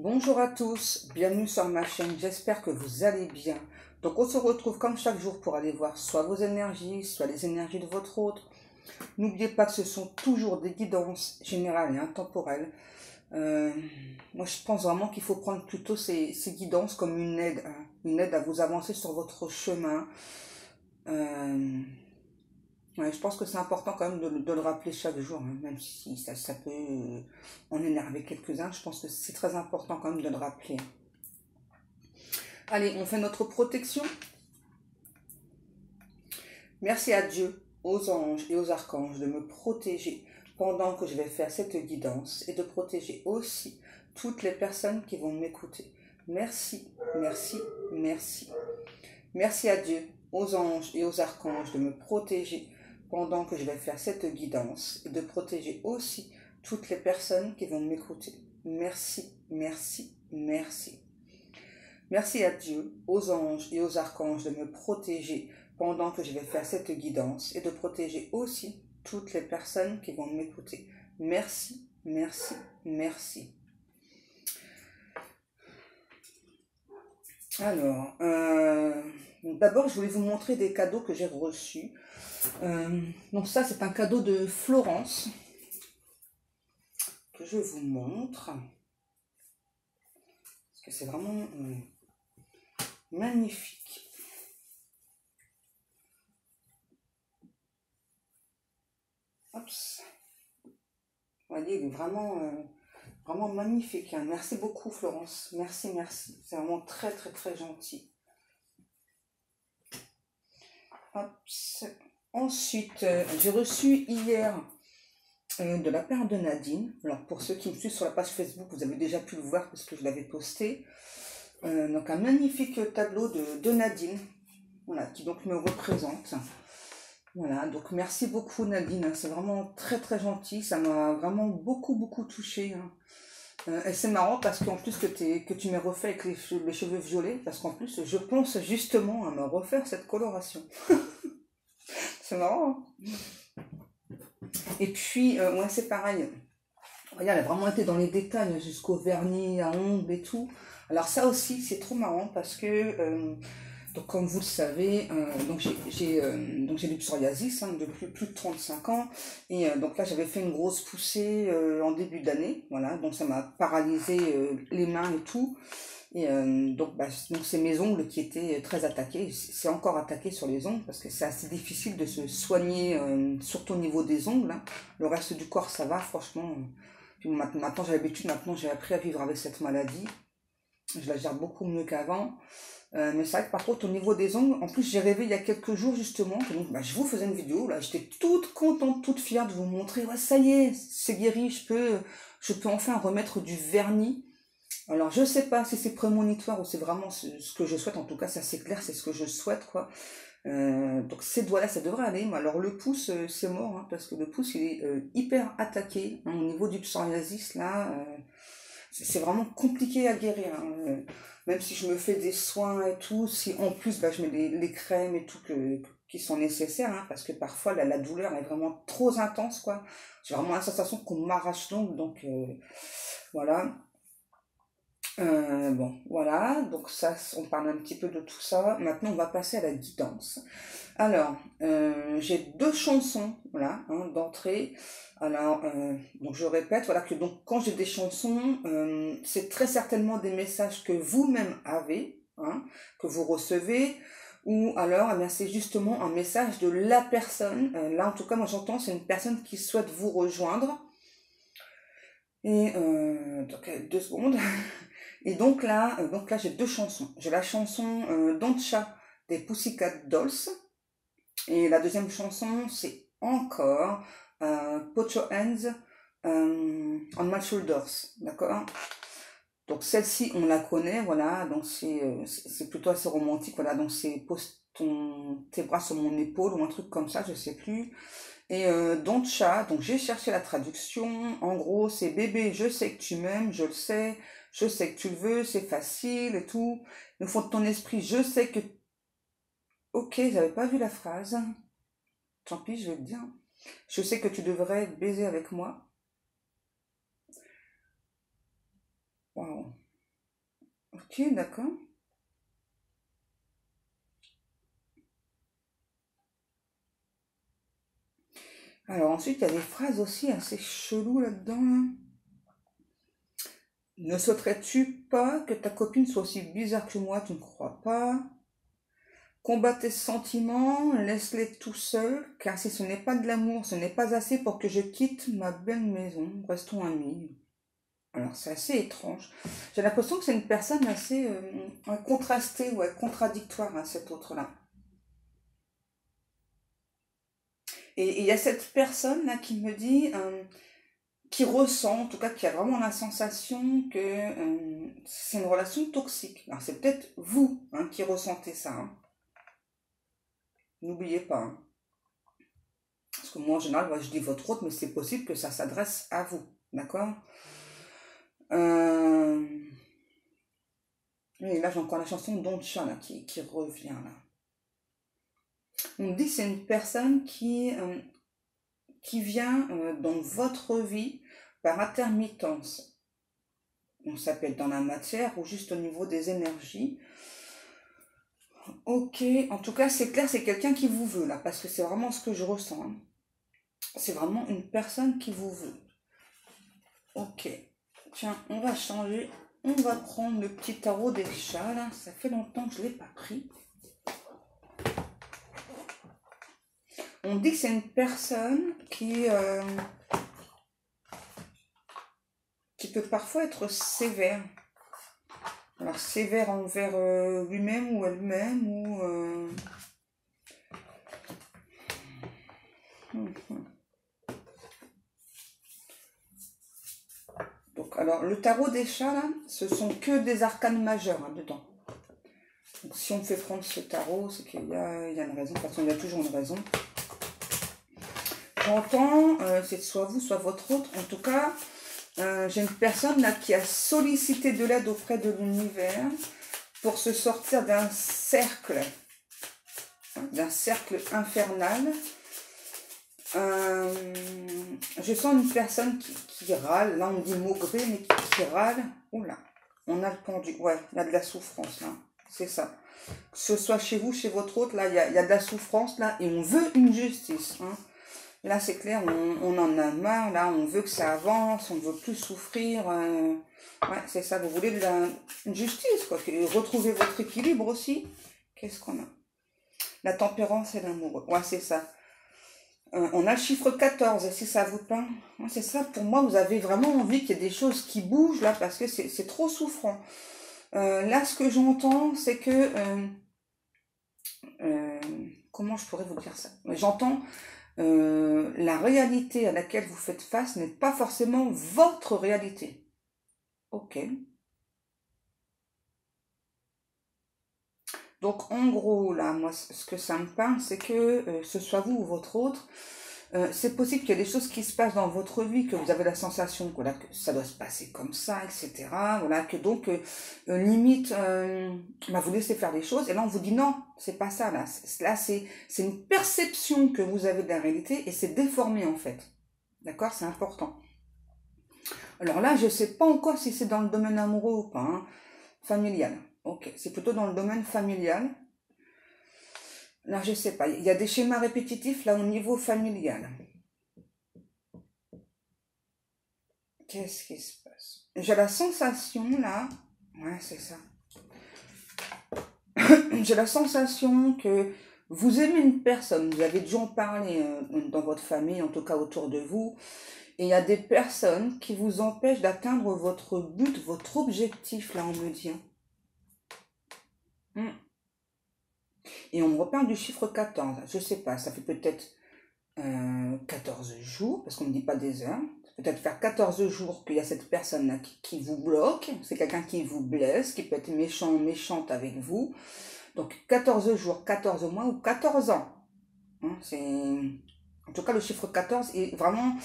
Bonjour à tous, bienvenue sur ma chaîne, j'espère que vous allez bien. Donc on se retrouve comme chaque jour pour aller voir soit vos énergies, soit les énergies de votre autre. N'oubliez pas que ce sont toujours des guidances générales et intemporelles. Moi je pense vraiment qu'il faut prendre plutôt ces guidances comme une aide à vous avancer sur votre chemin. Ouais, je pense que c'est important quand même de le rappeler chaque jour, hein, même si ça peut en énerver quelques-uns. Je pense que c'est très important quand même de le rappeler. Allez, on fait notre protection. Merci à Dieu, aux anges et aux archanges de me protéger pendant que je vais faire cette guidance et de protéger aussi toutes les personnes qui vont m'écouter. Merci, merci, merci. Merci à Dieu, aux anges et aux archanges de me protéger pendant que je vais faire cette guidance et de protéger aussi toutes les personnes qui vont m'écouter. Merci, merci, merci. Merci à Dieu, aux anges et aux archanges de me protéger pendant que je vais faire cette guidance et de protéger aussi toutes les personnes qui vont m'écouter. Merci, merci, merci. Alors, d'abord, je voulais vous montrer des cadeaux que j'ai reçus. Donc ça, c'est un cadeau de Florence que je vous montre. Parce que c'est vraiment magnifique. Hop. Vous voyez, il est vraiment, vraiment magnifique. Hein. Merci beaucoup, Florence. Merci, merci. C'est vraiment très, très, très gentil. Hop. Ensuite, j'ai reçu hier de la part de Nadine. Alors, pour ceux qui me suivent sur la page Facebook, vous avez déjà pu le voir parce que je l'avais posté. Donc, un magnifique tableau de Nadine, voilà, qui donc me représente. Voilà, donc merci beaucoup Nadine, c'est vraiment très très gentil, ça m'a vraiment beaucoup touchée. Hein. Et c'est marrant parce qu'en plus que tu m'aies refait avec les cheveux violets, parce qu'en plus je pense justement à me refaire cette coloration. C'est marrant. Hein. Et puis, ouais, c'est pareil. Regarde, elle a vraiment été dans les détails jusqu'au vernis à ongles et tout. Alors ça aussi, c'est trop marrant parce que, donc comme vous le savez, donc j'ai du psoriasis hein, depuis plus de 35 ans. Et donc là, j'avais fait une grosse poussée en début d'année. Voilà, donc ça m'a paralysé les mains et tout. Et donc c'est mes ongles qui étaient très attaqués. C'est encore attaqué sur les ongles parce que c'est assez difficile de se soigner, surtout au niveau des ongles. Hein. Le reste du corps, ça va, franchement. Puis maintenant, j'ai l'habitude, maintenant j'ai appris à vivre avec cette maladie. Je la gère beaucoup mieux qu'avant. Mais c'est vrai que par contre, au niveau des ongles, en plus, j'ai rêvé il y a quelques jours justement. Que donc, je vous faisais une vidéo, là, j'étais toute contente, toute fière de vous montrer. Ouais, ça y est, c'est guéri, je peux enfin remettre du vernis. Alors, je sais pas si c'est prémonitoire ou c'est vraiment ce que je souhaite. En tout cas, ça c'est clair, c'est ce que je souhaite, quoi. Donc, ces doigts-là, ça devrait aller. Mais alors, le pouce, c'est mort, hein, parce que le pouce, il est hyper attaqué. Hein, au niveau du psoriasis, là, c'est vraiment compliqué à guérir. Hein. Même si je me fais des soins et tout, si en plus, je mets les crèmes et tout qui sont nécessaires, hein, parce que parfois, la douleur est vraiment trop intense, quoi. J'ai vraiment la sensation qu'on m'arrache l'ongle, donc voilà. Bon, voilà, donc ça, on parle un petit peu de tout ça. Maintenant, on va passer à la guidance. Alors, j'ai deux chansons, voilà, hein, d'entrée. Alors, donc je répète, voilà, que donc quand j'ai des chansons, c'est très certainement des messages que vous-même avez, hein, que vous recevez, ou alors, eh bien, c'est justement un message de la personne. Là, en tout cas, moi j'entends, c'est une personne qui souhaite vous rejoindre. Et donc, 2 secondes. Et donc là j'ai deux chansons. J'ai la chanson Don't Cha des Pussycat Dolls. Et la deuxième chanson, c'est encore Put Your Hands on My Shoulders. D'accord? Donc celle-ci, on la connaît, voilà. Donc c'est plutôt assez romantique, voilà. Donc c'est pose tes bras sur mon épaule ou un truc comme ça, je sais plus. Et Don't Cha, donc j'ai cherché la traduction. En gros, c'est bébé, je sais que tu m'aimes, je le sais. Je sais que tu le veux, c'est facile et tout. Le fond de ton esprit, je sais que... Ok, j'avais pas vu la phrase. Tant pis, je vais te dire. Je sais que tu devrais baiser avec moi. Wow. Ok, d'accord. Alors ensuite, il y a des phrases aussi assez cheloues là-dedans, là. Ne souhaiterais-tu pas que ta copine soit aussi bizarre que moi? Tu ne crois pas? Combat tes sentiments, laisse-les tout seuls, car si ce n'est pas de l'amour, ce n'est pas assez pour que je quitte ma belle maison. Restons amis. Alors c'est assez étrange. J'ai l'impression que c'est une personne assez contrastée ou contradictoire à cette autre-là. Et il y a cette personne-là qui me dit, qui ressent, en tout cas qui a vraiment la sensation que c'est une relation toxique. Alors c'est peut-être vous qui ressentez ça, hein. N'oubliez pas, hein. Parce que moi en général, je dis votre autre, mais c'est possible que ça s'adresse à vous. D'accord. euh... Et là j'ai encore la chanson Doncha là, qui revient là. On me dit que c'est une personne qui vient dans votre vie par intermittence. On s'appelle dans la matière ou juste au niveau des énergies. Ok, en tout cas c'est clair, c'est quelqu'un qui vous veut là, parce que c'est vraiment ce que je ressens, hein. C'est vraiment une personne qui vous veut. Ok, tiens, on va changer. On va prendre le petit tarot des chats là. Ça fait longtemps que je ne l'ai pas pris. On dit que c'est une personne qui peut parfois être sévère. Alors sévère envers lui-même ou elle-même ou... Donc, alors le tarot des chats là, ce sont que des arcanes majeures dedans. Donc si on me fait prendre ce tarot, c'est qu'il y a une raison. De toute façon, il y a toujours une raison. J'entends, c'est soit vous, soit votre autre. En tout cas, j'ai une personne là qui a sollicité de l'aide auprès de l'univers pour se sortir d'un cercle infernal. Je sens une personne qui râle. Là, on dit maugré, mais qui râle. Oula, on a le pendu. Ouais, il y a de la souffrance là. C'est ça. Que ce soit chez vous, chez votre autre, là, il y a de la souffrance là. Et on veut une justice, hein. Là, c'est clair, on en a marre, là, on veut que ça avance, on ne veut plus souffrir. Ouais, c'est ça, vous voulez une justice, quoi. Retrouver votre équilibre aussi. Qu'est-ce qu'on a? La tempérance et l'amour. Ouais, c'est ça. On a le chiffre 14, si ça vous parle. Ouais, c'est ça, pour moi, vous avez vraiment envie qu'il y ait des choses qui bougent, là, parce que c'est trop souffrant. Là, ce que j'entends, c'est que... comment je pourrais vous dire ça? J'entends... la réalité à laquelle vous faites face n'est pas forcément votre réalité. Ok. Donc en gros, là, moi, ce que ça me parle, c'est que ce soit vous ou votre autre, c'est possible qu'il y ait des choses qui se passent dans votre vie, que vous avez la sensation voilà, que ça doit se passer comme ça, etc. Voilà, que donc, limite, vous laissez faire les choses, et là on vous dit non, c'est pas ça, là. Là, c'est une perception que vous avez de la réalité, et c'est déformé en fait. D'accord? C'est important. Alors là, je ne sais pas encore si c'est dans le domaine amoureux ou pas, hein. Familial. Ok, c'est plutôt dans le domaine familial. Là, je sais pas. Il y a des schémas répétitifs là au niveau familial. Qu'est-ce qui se passe? J'ai la sensation là. Ouais, c'est ça. J'ai la sensation que vous aimez une personne. Vous avez déjà en parlé dans votre famille, en tout cas autour de vous. Et il y a des personnes qui vous empêchent d'atteindre votre but, votre objectif, là, on me dit. Et on me reparle du chiffre 14. Je sais pas, ça fait peut-être 14 jours, parce qu'on ne dit pas des heures. Peut-être faire 14 jours qu'il y a cette personne-là qui vous bloque. C'est quelqu'un qui vous blesse, qui peut être méchant ou méchante avec vous. Donc 14 jours, 14 mois ou 14 ans. Hein, en tout cas, le chiffre 14, est vraiment,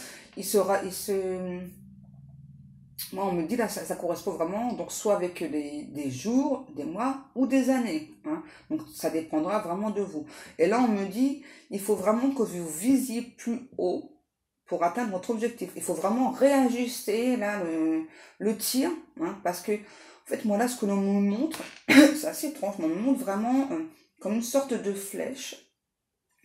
moi, on me dit là, ça correspond vraiment, donc soit avec des jours, des mois ou des années, hein. Donc ça dépendra vraiment de vous. Et là, on me dit, il faut vraiment que vous visiez plus haut pour atteindre votre objectif. Il faut vraiment réajuster là le tir, hein, parce que En fait, moi là, ce que l'on me montre, c'est assez étrange, mais on me montre vraiment comme une sorte de flèche.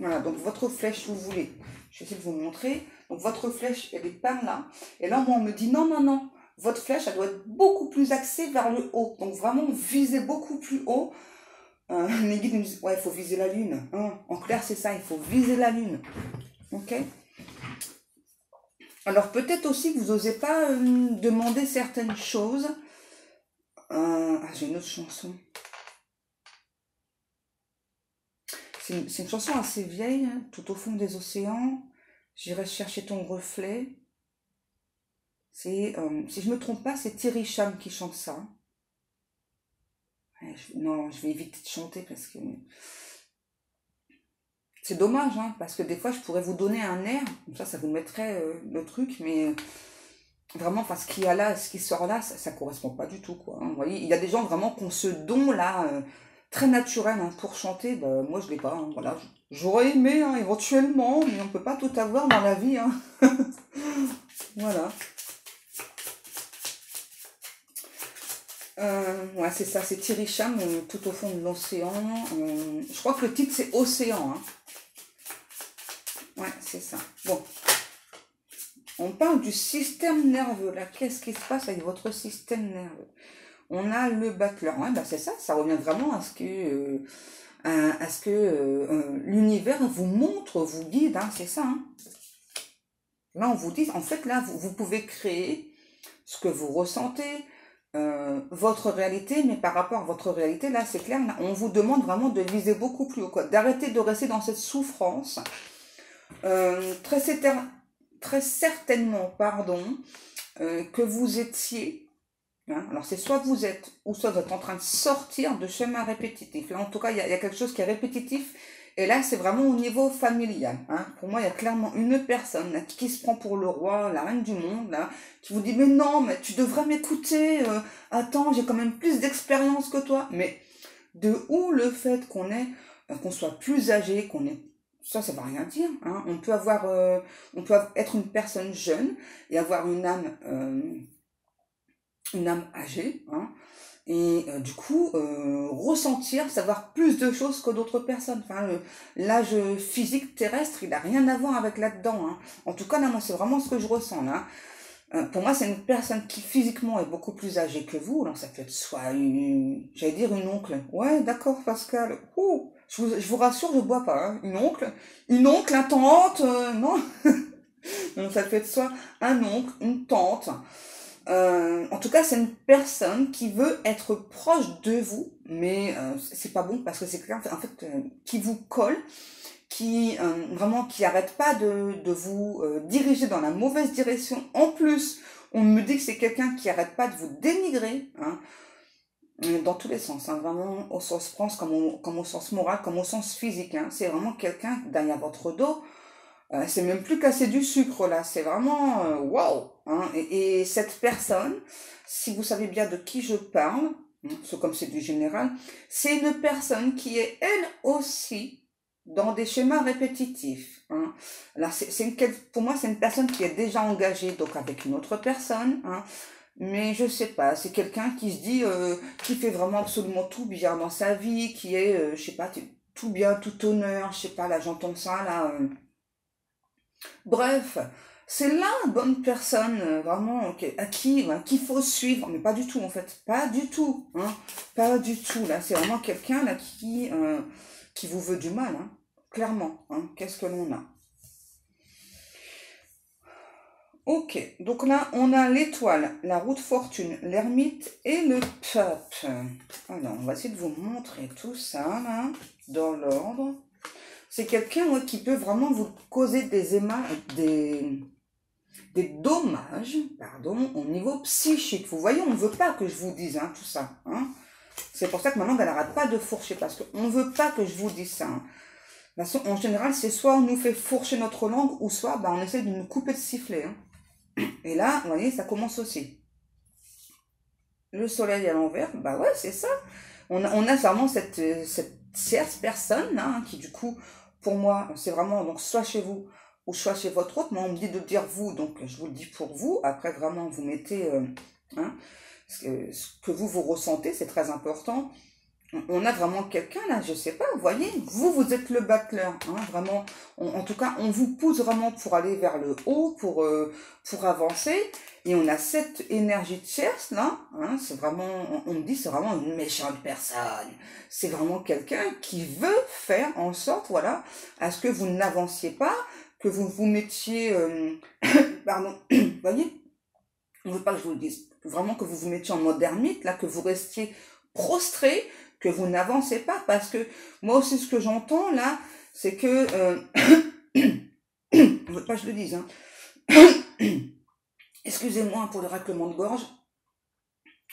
Voilà, donc votre flèche, si vous voulez, je vais essayer de vous montrer. Donc votre flèche, elle est par là. Et là, moi, on me dit non, non, non. Votre flèche, elle doit être beaucoup plus axée vers le haut. Donc vraiment, visez beaucoup plus haut. Les guides me disent, ouais, il faut viser la lune. Hein. En clair, c'est ça, il faut viser la lune. Ok. Alors peut-être aussi que vous n'osez pas demander certaines choses. J'ai une autre chanson. C'est une chanson assez vieille, hein, tout au fond des océans. J'irai chercher ton reflet. C'est, si je me trompe pas, c'est Thierry Cham qui chante ça. Ouais, non, je vais éviter de chanter parce que c'est dommage, hein, parce que des fois je pourrais vous donner un air, comme ça vous mettrait le truc, mais vraiment, enfin, ce qu'il y a là, ce qui sort là, ça correspond pas du tout, quoi. Hein. Vous voyez, il y a des gens vraiment qui ont ce don là, très naturel hein, pour chanter. Bah, moi, je l'ai pas. Hein, voilà, j'aurais aimé hein, éventuellement, mais on peut pas tout avoir dans la vie. Hein. Voilà. Ouais, c'est ça, c'est Thierry Cham, tout au fond de l'océan. Je crois que le titre c'est Océan. Hein. Ouais, c'est ça. Bon. On parle du système nerveux. Là, qu'est-ce qui se passe avec votre système nerveux? On a le battleur. Ouais, bah c'est ça. Ça revient vraiment à ce que, l'univers vous montre, vous guide. Hein, c'est ça. Hein. Là, on vous dit, en fait, là, vous pouvez créer ce que vous ressentez, votre réalité, mais par rapport à votre réalité, là, c'est clair. Là, on vous demande vraiment de viser beaucoup plus haut, quoi. D'arrêter de rester dans cette souffrance. Très certainement, pardon, que vous étiez, hein, alors c'est soit vous êtes, ou soit vous êtes en train de sortir de schéma répétitif. Là, en tout cas, il y a quelque chose qui est répétitif, et là, c'est vraiment au niveau familial. Hein. Pour moi, il y a clairement une personne là, qui se prend pour le roi, la reine du monde, là, qui vous dit, mais non, mais tu devrais m'écouter, attends, j'ai quand même plus d'expérience que toi. Mais de où le fait qu'on soit plus âgé, qu'on ait ça va rien dire. Hein. On peut être une personne jeune et avoir une âme âgée, hein, et du coup ressentir, savoir plus de choses que d'autres personnes. Enfin, l'âge physique terrestre, il n'a rien à voir avec là-dedans. Hein. En tout cas, là, moi, c'est vraiment ce que je ressens là. Pour moi, c'est une personne qui physiquement est beaucoup plus âgée que vous. Alors, ça peut être soit j'allais dire une oncle. Ouais, d'accord, Pascal. Ouh. Je vous rassure, je bois pas. Hein. Une oncle, un tante, non. Donc ça peut être soit un oncle, une tante. En tout cas, c'est une personne qui veut être proche de vous, mais c'est pas bon parce que c'est clair, en fait, qui vous colle, qui vraiment qui arrête pas de vous diriger dans la mauvaise direction. En plus, on me dit que c'est quelqu'un qui arrête pas de vous dénigrer. Hein. Dans tous les sens, hein, vraiment au sens France comme au sens moral, comme au sens physique. Hein. C'est vraiment quelqu'un derrière votre dos. C'est même plus casser du sucre là, c'est vraiment waouh. Hein. Et cette personne, si vous savez bien de qui je parle, hein, comme c'est du général, c'est une personne qui est elle aussi dans des schémas répétitifs. Hein. Alors pour moi, c'est une personne qui est déjà engagée donc avec une autre personne. Hein. Mais je sais pas, c'est quelqu'un qui se dit, qui fait vraiment absolument tout bien dans sa vie, qui est, je sais pas, tout bien, tout honneur, je sais pas, là j'entends ça, là. Bref, c'est la bonne personne, vraiment, à qui qu'il faut suivre, mais pas du tout en fait, pas du tout, hein, pas du tout, là, c'est vraiment quelqu'un là qui vous veut du mal, hein, clairement, hein, qu'est-ce que l'on a? Ok, donc là, on a l'étoile, la roue de fortune, l'ermite et le peuple. Alors, on va essayer de vous montrer tout ça, là, dans l'ordre. C'est quelqu'un qui peut vraiment vous causer des dommages, pardon, au niveau psychique. Vous voyez, on ne veut pas que je vous dise hein, tout ça. Hein. C'est pour ça que ma langue, elle n'arrête pas de fourcher, parce qu'on ne veut pas que je vous dise ça. Hein. De toute façon, en général, c'est soit on nous fait fourcher notre langue, ou soit on essaie de nous couper le sifflet. Hein. Et là, vous voyez, ça commence aussi. Le soleil à l'envers, bah ouais, c'est ça. On a vraiment cette tierce personne là, qui du coup, pour moi, c'est vraiment donc soit chez vous ou soit chez votre autre. Moi, on me dit de dire vous, donc je vous le dis pour vous. Après, vraiment, vous mettez... hein, ce que vous ressentez, c'est très important. On a vraiment quelqu'un là, je sais pas, vous voyez, vous êtes le battleur, hein, vraiment, en tout cas, on vous pousse vraiment pour aller vers le haut, pour avancer, et on a cette énergie de tierce là, hein, c'est vraiment, on me dit, c'est vraiment une méchante personne, c'est vraiment quelqu'un qui veut faire en sorte, voilà, à ce que vous n'avanciez pas, que vous vous mettiez, pardon, vous voyez, on veut pas que je vous le dise, vraiment que vous vous mettiez en mode ermite, là, que vous restiez prostré, que vous n'avancez pas, parce que moi aussi ce que j'entends là, c'est que, on veut pas que je le dise, hein. Excusez-moi pour le raclement de gorge,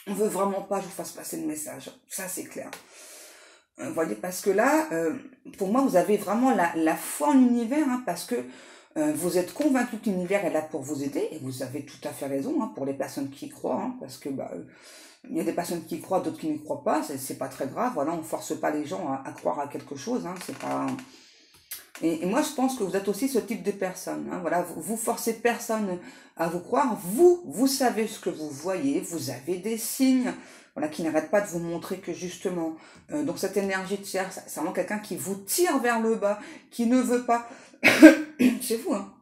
on veut vraiment pas que je vous fasse passer le message, ça c'est clair. Vous voyez, parce que là, pour moi, vous avez vraiment la foi en l'univers, hein, parce que vous êtes convaincu que l'univers est là pour vous aider, et vous avez tout à fait raison, hein, pour les personnes qui y croient, hein, parce que il y a des personnes qui y croient, d'autres qui n'y croient pas, c'est pas très grave, voilà, on force pas les gens à croire à quelque chose, hein, c'est pas... Et moi, je pense que vous êtes aussi ce type de personne, hein, voilà, vous forcez personne à vous croire, vous savez ce que vous voyez, vous avez des signes, voilà, qui n'arrêtent pas de vous montrer que justement, donc cette énergie de chair, c'est vraiment quelqu'un qui vous tire vers le bas, qui ne veut pas, c'est vous, hein,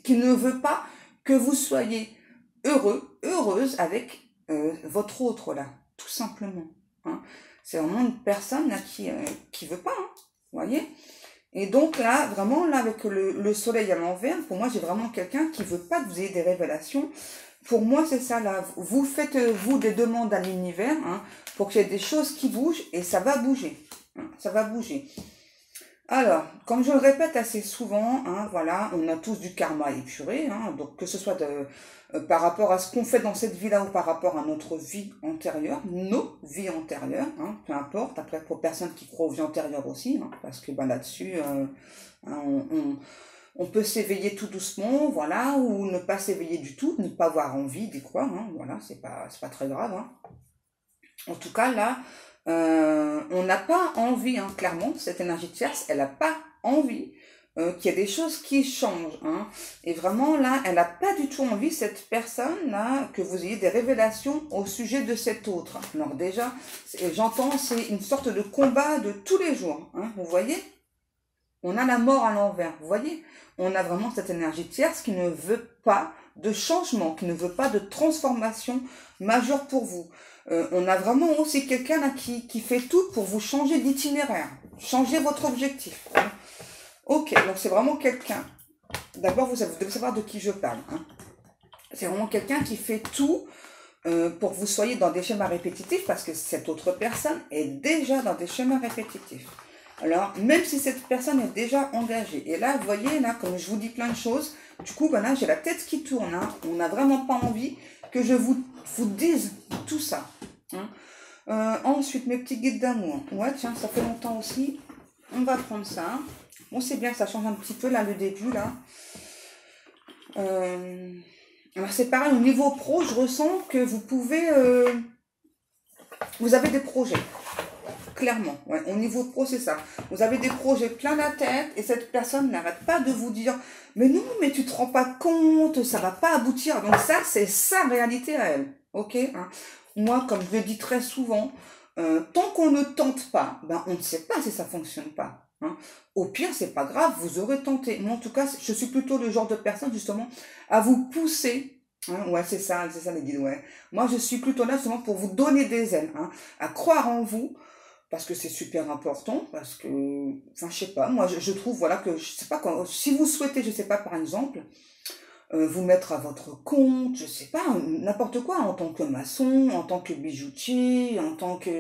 qui ne veut pas que vous soyez heureux, heureuse avec votre autre là, tout simplement. Hein. C'est vraiment une personne là qui veut pas, hein, vous voyez. Et donc là, vraiment là avec le soleil à l'envers, pour moi j'ai vraiment quelqu'un qui veut pas que vous ayez des révélations. Pour moi c'est ça là, vous faites vous des demandes à l'univers, hein, pour qu'il y ait des choses qui bougent et ça va bouger, hein, ça va bouger. Alors, comme je le répète assez souvent, hein, voilà, on a tous du karma épuré, hein, donc que ce soit par rapport à ce qu'on fait dans cette vie-là ou par rapport à notre vie antérieure, nos vies antérieures, hein, peu importe, après pour personnes qui croient aux vies antérieures aussi, hein, parce que là-dessus, hein, on peut s'éveiller tout doucement, voilà, ou ne pas s'éveiller du tout, ne pas avoir envie d'y croire, hein, voilà, c'est pas très grave, hein. En tout cas, là, on n'a pas envie, hein, clairement, cette énergie tierce, elle n'a pas envie qu'il y ait des choses qui changent. Hein. Et vraiment, là, elle n'a pas du tout envie, cette personne-là, que vous ayez des révélations au sujet de cet autre. Alors déjà, j'entends, c'est une sorte de combat de tous les jours. Hein, vous voyez? On a la mort à l'envers, vous voyez? On a vraiment cette énergie tierce qui ne veut pas de changement, qui ne veut pas de transformation majeure pour vous. On a vraiment aussi quelqu'un là qui fait tout pour vous changer d'itinéraire, changer votre objectif. Hein. Ok, donc c'est vraiment quelqu'un. D'abord, vous devez savoir de qui je parle. Hein. C'est vraiment quelqu'un qui fait tout pour que vous soyez dans des schémas répétitifs, parce que cette autre personne est déjà dans des schémas répétitifs. Alors, même si cette personne est déjà engagée, et là, vous voyez, là, comme je vous dis plein de choses, du coup, ben là, j'ai la tête qui tourne. Hein. On n'a vraiment pas envie que je vous dise tout ça. Hein. Ensuite, mes petits guides d'amour. Ouais, tiens, ça fait longtemps aussi. On va prendre ça. Bon, c'est bien, ça change un petit peu, là, le début, là. Alors, c'est pareil, au niveau pro, je ressens que vous pouvez... vous avez des projets. Clairement, ouais. Au niveau pro, c'est ça. Vous avez des projets plein la tête et cette personne n'arrête pas de vous dire « Mais non, mais tu te rends pas compte, ça va pas aboutir. » Donc ça, c'est sa réalité à elle. Ok, hein. Moi, comme je le dis très souvent, tant qu'on ne tente pas, ben, on ne sait pas si ça fonctionne pas. Hein. Au pire, c'est pas grave, vous aurez tenté. Moi, en tout cas, je suis plutôt le genre de personne, justement, à vous pousser. Hein, ouais, c'est ça les guides, ouais. Moi, je suis plutôt là, justement, pour vous donner des ailes, hein, à croire en vous, parce que c'est super important, parce que, enfin, je sais pas, moi, je trouve, voilà, que, je sais pas, quand, si vous souhaitez, je sais pas, par exemple, vous mettre à votre compte, je sais pas, n'importe quoi, en tant que maçon, en tant que bijoutier, en tant que,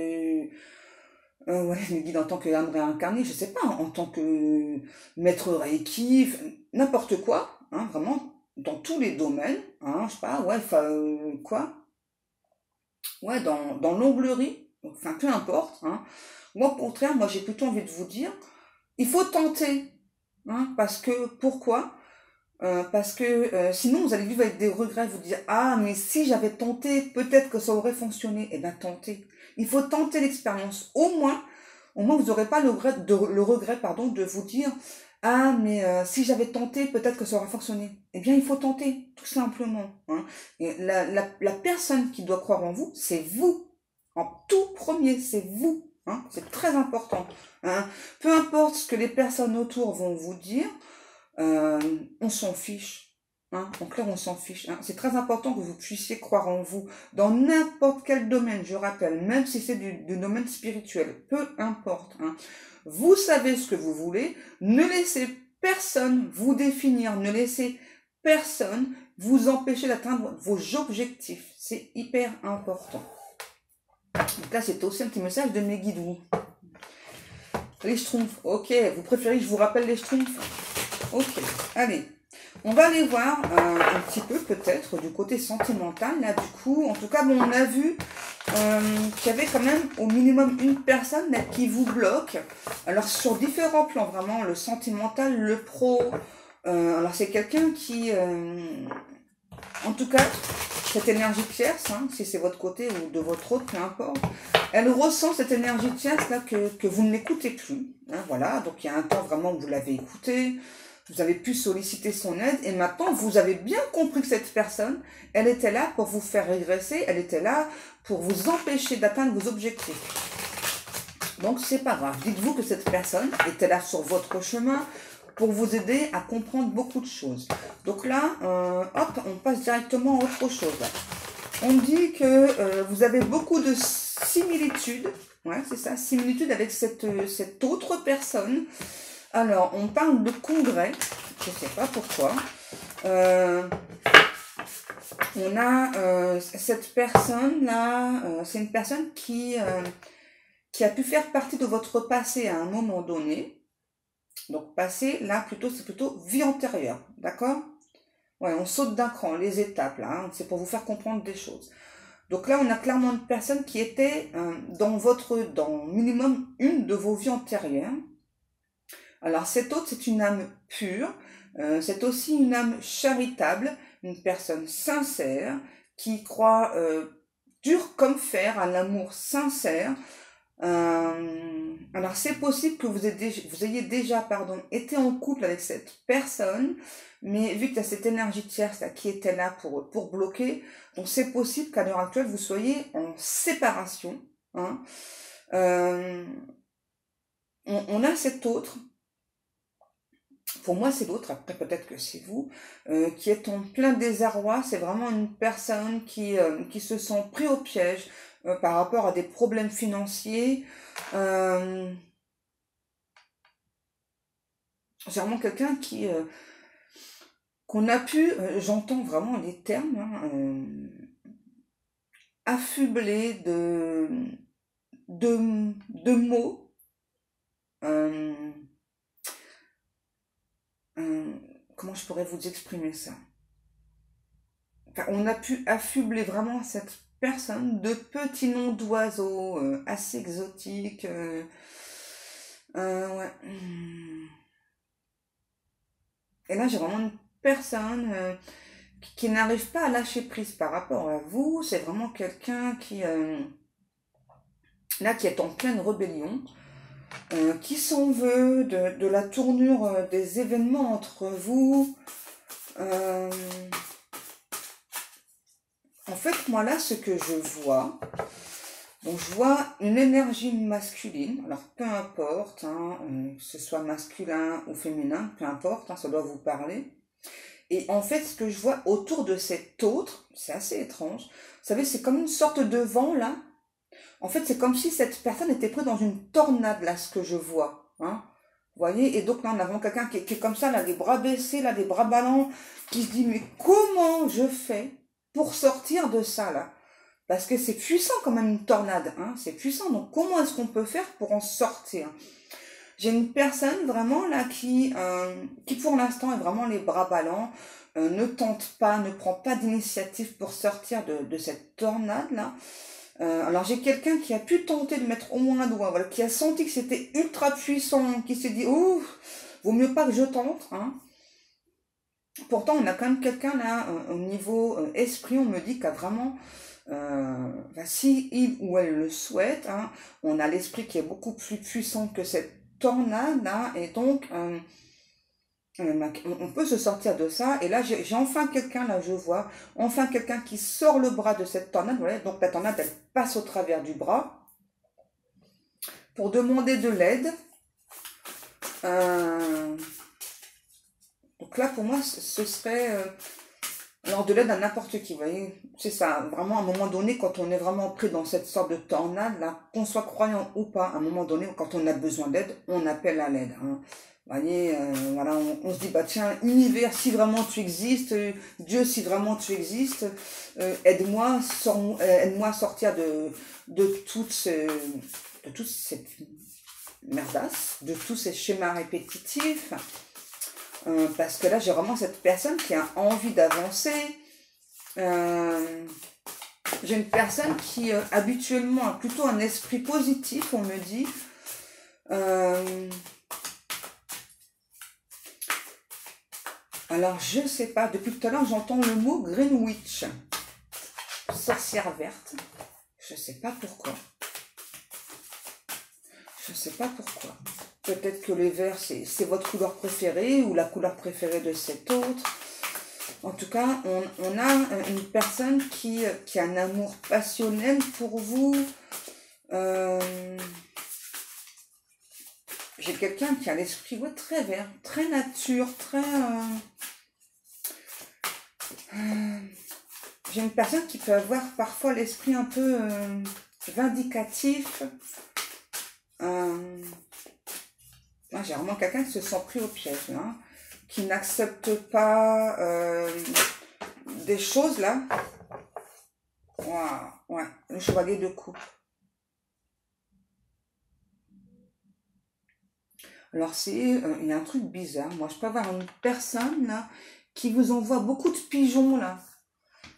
ouais, le guide en tant que âme réincarnée, je sais pas, en tant que maître Reiki, n'importe quoi, hein, vraiment, dans tous les domaines, hein, je sais pas, ouais, quoi, ouais, dans l'onglerie, enfin, peu importe, hein. Moi, au contraire, moi, j'ai plutôt envie de vous dire, il faut tenter, hein, parce que, pourquoi? Parce que sinon, vous allez vivre avec des regrets, vous dire, ah, mais si j'avais tenté, peut-être que ça aurait fonctionné. Eh bien, tentez. Il faut tenter l'expérience. Au moins, vous n'aurez pas le regret, de vous dire, Ah, mais si j'avais tenté, peut-être que ça aurait fonctionné. Eh bien, il faut tenter, tout simplement. Hein. Et la personne qui doit croire en vous, c'est vous. En tout premier, c'est vous. Hein. C'est très important. Hein. Peu importe ce que les personnes autour vont vous dire, on s'en fiche. Hein. En clair, on s'en fiche. Hein. C'est très important que vous puissiez croire en vous. Dans n'importe quel domaine, je rappelle, même si c'est du domaine spirituel, peu importe. Hein. Vous savez ce que vous voulez. Ne laissez personne vous définir. Ne laissez personne vous empêcher d'atteindre vos objectifs. C'est hyper important. Donc là, c'est aussi un petit message de mes guides. Les schtroumpfs. Ok, vous préférez que je vous rappelle les schtroumpfs? Ok, allez. On va aller voir un petit peu peut-être du côté sentimental. Là, du coup, en tout cas, bon, on a vu qu'il y avait quand même au minimum une personne là, qui vous bloque. Alors, sur différents plans, vraiment, le sentimental, le pro. Alors, c'est quelqu'un qui, en tout cas, cette énergie tierce, hein, si c'est votre côté ou de votre autre, peu importe, elle ressent cette énergie tierce là que vous ne l'écoutez plus. Hein, voilà, donc il y a un temps vraiment où vous l'avez écouté. Vous avez pu solliciter son aide et maintenant vous avez bien compris que cette personne, elle était là pour vous faire régresser, elle était là pour vous empêcher d'atteindre vos objectifs. Donc c'est pas grave, dites-vous que cette personne était là sur votre chemin pour vous aider à comprendre beaucoup de choses. Donc là, hop, on passe directement à autre chose. On dit que vous avez beaucoup de similitudes, ouais c'est ça, similitudes avec cette autre personne. Alors, on parle de congrès, je ne sais pas pourquoi. On a cette personne-là, c'est une personne qui a pu faire partie de votre passé à un moment donné. Donc, passé, là, c'est plutôt vie antérieure, d'accord? Ouais, on saute d'un cran, les étapes, là, hein, c'est pour vous faire comprendre des choses. Donc là, on a clairement une personne qui était dans minimum une de vos vies antérieures. Alors, cette autre, c'est une âme pure, c'est aussi une âme charitable, une personne sincère, qui croit dur comme fer à l'amour sincère. Alors, c'est possible que vous ayez déjà été en couple avec cette personne, mais vu qu'il y a cette énergie tierce là, qui était là pour bloquer, donc c'est possible qu'à l'heure actuelle, vous soyez en séparation. Hein. On a cette autre. Pour moi, c'est l'autre, après peut-être que c'est vous, qui est en plein désarroi. C'est vraiment une personne qui se sent pris au piège par rapport à des problèmes financiers. C'est vraiment quelqu'un qu'on a pu, j'entends vraiment les termes, hein, affublé de mots. Comment je pourrais vous exprimer ça? Enfin, on a pu affubler vraiment cette personne de petits noms d'oiseaux assez exotiques. Ouais. Et là, j'ai vraiment une personne qui n'arrive pas à lâcher prise par rapport à vous. C'est vraiment quelqu'un qui est en pleine rébellion. Qui s'en veut de la tournure des événements entre vous. En fait, moi là, ce que je vois, donc je vois une énergie masculine, alors peu importe, hein, que ce soit masculin ou féminin, peu importe, hein, ça doit vous parler. Et en fait, ce que je vois autour de cet autre, c'est assez étrange, vous savez, c'est comme une sorte de vent là. En fait, c'est comme si cette personne était prise dans une tornade là, ce que je vois. Hein. Vous voyez, et donc là, on a vraiment quelqu'un qui est comme ça, là, les bras baissés, là, les bras ballants, qui se dit, mais comment je fais pour sortir de ça, là? Parce que c'est puissant quand même une tornade, hein, c'est puissant. Donc comment est-ce qu'on peut faire pour en sortir? J'ai une personne vraiment là qui pour l'instant est vraiment les bras ballants, ne tente pas, ne prend pas d'initiative pour sortir de cette tornade là. Alors j'ai quelqu'un qui a pu tenter de mettre au moins un doigt, voilà, qui a senti que c'était ultra puissant, qui s'est dit ouf, vaut mieux pas que je tente, hein. Pourtant on a quand même quelqu'un là au niveau esprit, on me dit qu'a vraiment si il ou elle le souhaite, hein, on a l'esprit qui est beaucoup plus puissant que cette tornade, hein, et donc On peut se sortir de ça. Et là, j'ai enfin quelqu'un, là, je vois, enfin quelqu'un qui sort le bras de cette tornade. Voilà, donc la tornade, elle passe au travers du bras pour demander de l'aide. Donc là, pour moi, ce serait alors de l'aide à n'importe qui, vous voyez. C'est ça, vraiment, à un moment donné, quand on est vraiment pris dans cette sorte de tornade, là, qu'on soit croyant ou pas, à un moment donné, quand on a besoin d'aide, on appelle à l'aide. Hein. Vous voyez, voilà, on se dit, bah tiens, univers, si vraiment tu existes, Dieu, si vraiment tu existes, aide-moi, aide-moi à sortir de toute cette merdasse, de tous ces schémas répétitifs. Parce que là, j'ai vraiment cette personne qui a envie d'avancer. J'ai une personne qui, habituellement, a plutôt un esprit positif, on me dit. Alors, je sais pas. Depuis tout à l'heure, j'entends le mot Green Witch. Sorcière verte. Je sais pas pourquoi. Je sais pas pourquoi. Peut-être que le vert, c'est votre couleur préférée ou la couleur préférée de cet autre. En tout cas, on a une personne qui a un amour passionnel pour vous. J'ai quelqu'un qui a l'esprit très vert, très nature, très... j'ai une personne qui peut avoir parfois l'esprit un peu vindicatif. J'ai vraiment quelqu'un qui se sent pris au piège, là, qui n'accepte pas des choses, là. Wow, ouais, le chevalier de coupe. Alors, il y a un truc bizarre. Moi, je peux avoir une personne, là, qui vous envoie beaucoup de pigeons, là.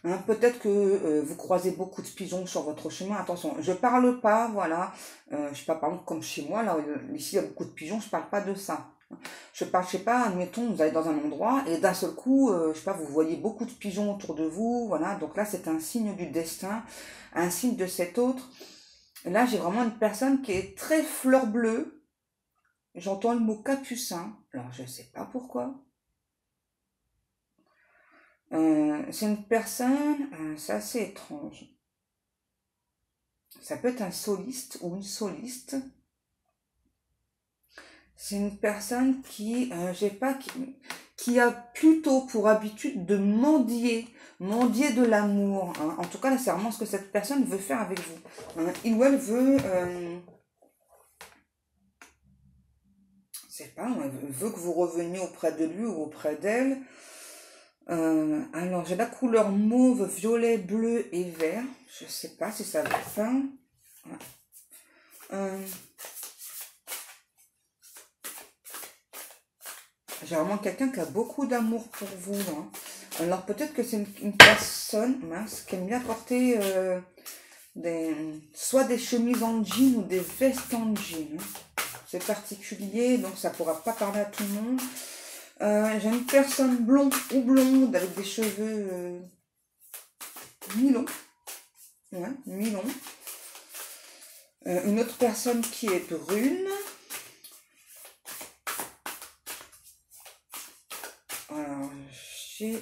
Hein, peut-être que vous croisez beaucoup de pigeons sur votre chemin. Attention, je parle pas, voilà. Je sais pas, par exemple, comme chez moi, là, ici, il y a beaucoup de pigeons, je parle pas de ça. Je parle, je sais pas, admettons, vous allez dans un endroit et d'un seul coup, je sais pas, vous voyez beaucoup de pigeons autour de vous, voilà. Donc là, c'est un signe du destin, un signe de cet autre. Et là, j'ai vraiment une personne qui est très fleur bleue. J'entends le mot capucin. Alors, je sais pas pourquoi. C'est une personne, c'est assez étrange. Ça peut être un soliste ou une soliste. C'est une personne qui, qui a plutôt pour habitude de mendier de l'amour. Hein. En tout cas, là, c'est vraiment ce que cette personne veut faire avec vous. Hein. Il ou elle veut, c'est pas, elle veut que vous reveniez auprès de lui ou auprès d'elle. Alors, j'ai la couleur mauve, violet, bleu et vert. Je sais pas si ça va faire. J'ai vraiment quelqu'un qui a beaucoup d'amour pour vous. Hein. Alors, peut-être que c'est une personne mince, qui aime bien porter soit des chemises en jean ou des vestes en jean. Hein. C'est particulier, donc ça ne pourra pas parler à tout le monde. J'ai une personne blonde ou blonde avec des cheveux mi-longs. Ouais, mi-longs. Une autre personne qui est brune. Alors, j'ai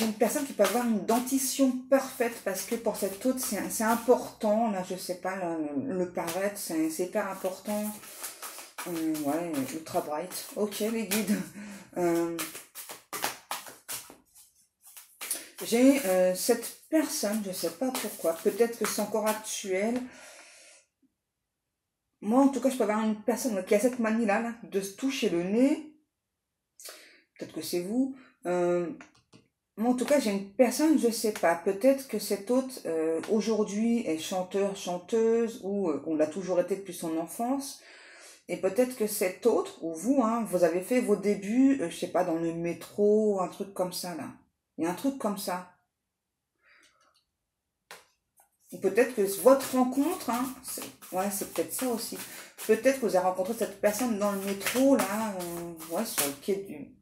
une personne qui peut avoir une dentition parfaite parce que pour cette autre, c'est important. Là, je sais pas, là, le paraître, c'est hyper important. Ouais, ultra bright. Ok, les guides. J'ai cette personne, je sais pas pourquoi, peut-être que c'est encore actuel. Moi, en tout cas, je peux avoir une personne qui a cette manie-là, là, de se toucher le nez. Peut-être que c'est vous. Moi, en tout cas, j'ai une personne, je sais pas. Peut-être que cet autre, aujourd'hui, est chanteur, chanteuse, ou on l'a toujours été depuis son enfance. Et peut-être que cet autre, ou vous, hein, vous avez fait vos débuts, je sais pas, dans le métro, un truc comme ça, là. Il y a un truc comme ça. Ou peut-être que votre rencontre, hein, ouais, c'est peut-être ça aussi. Peut-être que vous avez rencontré cette personne dans le métro, là, ouais, sur le quai du... Ouais,